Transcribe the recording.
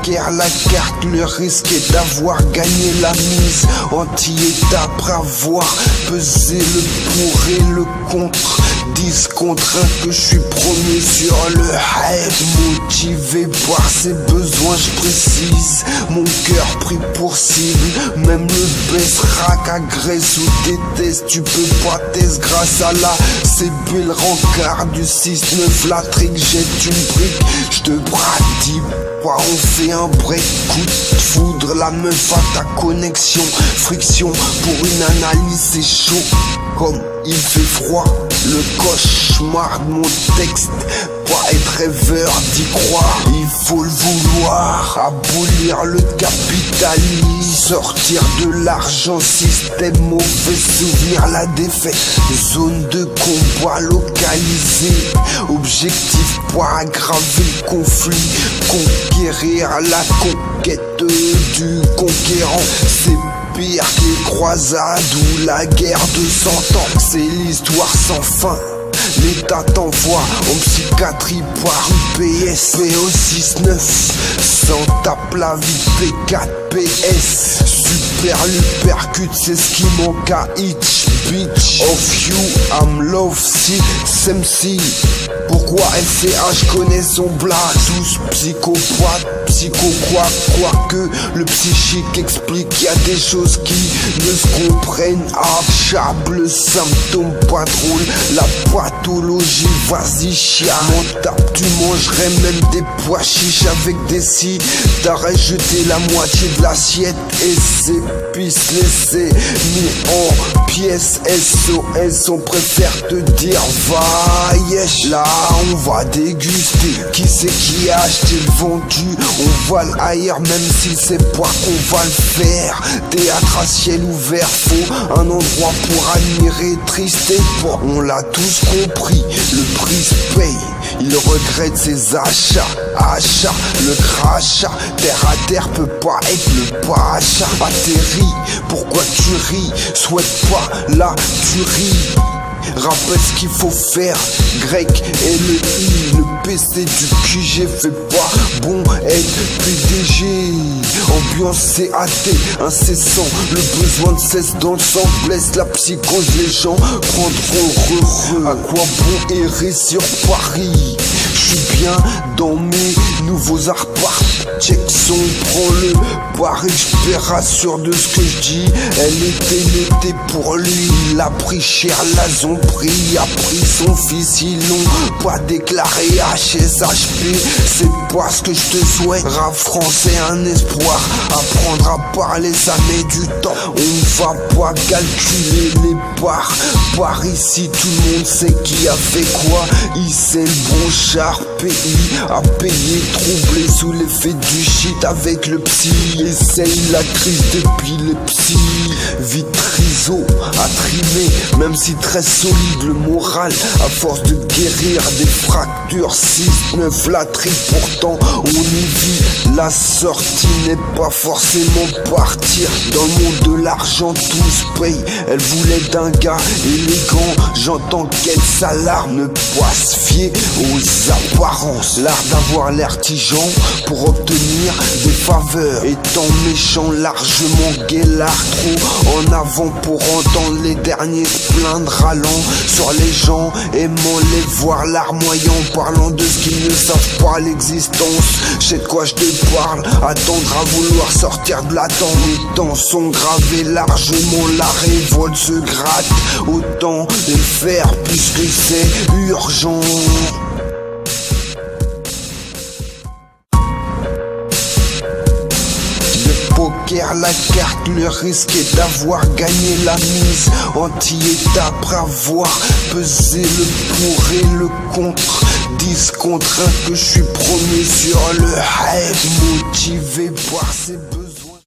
poker, la carte, le risque est d'avoir gagné la mise. Anti-état, après avoir pesé le pour et le contre. 10 contre 1 que je suis premier sur le hype. Motivé par ses besoins, je précise. Mon cœur pris pour cible. Même le best rack agresse ou déteste. Tu peux pas tester grâce à la CB, le rencard du 6-9. La trick jette une brique. Je te bradis pas, on fait un break. Coup de foudre, la meuf à ta connexion. Friction pour une analyse, c'est chaud. Comme il fait froid, le cauchemar de mon texte. Pas être rêveur d'y croire, il faut le vouloir. Abolir le capitalisme, sortir de l'argent, système, mauvais souvenir, la défaite. Zone de combat localisée, objectif pas aggraver le conflit. Conquérir la conquête du conquérant, c'est pire que les croisades ou la guerre de 100 ans. C'est l'histoire sans fin. L'État t'envoie en psychiatrie par UPS. PO6-9 sans tape la vie P4 PS. Super l'upercute, c'est ce qui manque à each bitch of you. I'm love sick, MC. Pourquoi LCH connaît son blague? Tous psychopathes, quoique le psychique explique, y a des choses qui ne se comprennent. Achable, symptôme pas drôle, la pathologie, vas-y chia. Mon tape, tu mangerais même des pois chiches avec des scies. T'aurais jeté la moitié de l'assiette et ses épices laissées mis en pièces. SOS, on préfère te dire va yesh. Là on va déguster, qui c'est qui a acheté le vendu. On va le haïr même s'il sait pas qu'on va le faire. Théâtre à ciel ouvert, faut un endroit pour admirer, triste et pas. On l'a tous compris, le prix se paye. Il regrette ses achats, le crachat. Terre à terre peut pas être le pacha. Atterri, pourquoi tu ris? Souhaite pas la tuerie. Rappelle ce qu'il faut faire, grec et le I, le PC du QG fait pas bon être PDG. Ambiance CAT, incessant, le besoin de cesse dans le sang blesse la psychose, les gens prendront heureux. À quoi bon errer sur Paris? Je suis bien dans mes nouveaux arts. Check son, prends-le, Paris, je sûr de ce que je dis. Elle était notée pour lui, il a pris cher, la zombrie, a pris son fils, ils l'ont pas déclaré HSHP. C'est pas ce que je te souhaite. Rap français, un espoir, apprendre à parler, ça met du temps. On ne va pas calculer les parts. Par ici, tout le monde sait qui a fait quoi. Il sait le bon char, pays à payer, troublé sous l'effet du shit avec le psy. Essaye la crise d'épilepsie. Vitrizo à trimer, même si très solide le moral. À force de guérir des fractures, 6-9 la tripe, pourtant on y vit. La sortie n'est pas forcément partir. Dans le monde de l'argent, tout se paye. Elle voulait d'un gars élégant, j'entends qu'elle s'alarme. Ne pas se fier aux apparences. L'art d'avoir l'air tigeant pour obtenir des faveurs. Étant méchant, largement guélard, trop en avant pour entendre les derniers se plaindre, allant sur les gens, aimant les voir larmoyant, parlant de ce qu'ils ne savent pas l'existence. Je sais de quoi je te parle, attendre à vouloir sortir de la tente. Les temps sont gravés largement, la révolte se gratte. Autant le faire puisque c'est urgent. Poker, la carte, le risque est d'avoir gagné la mise. Anti-état, après avoir pesé le pour et le contre. 10 contre 1 que je suis premier sur le hype. Motivé par ses besoins.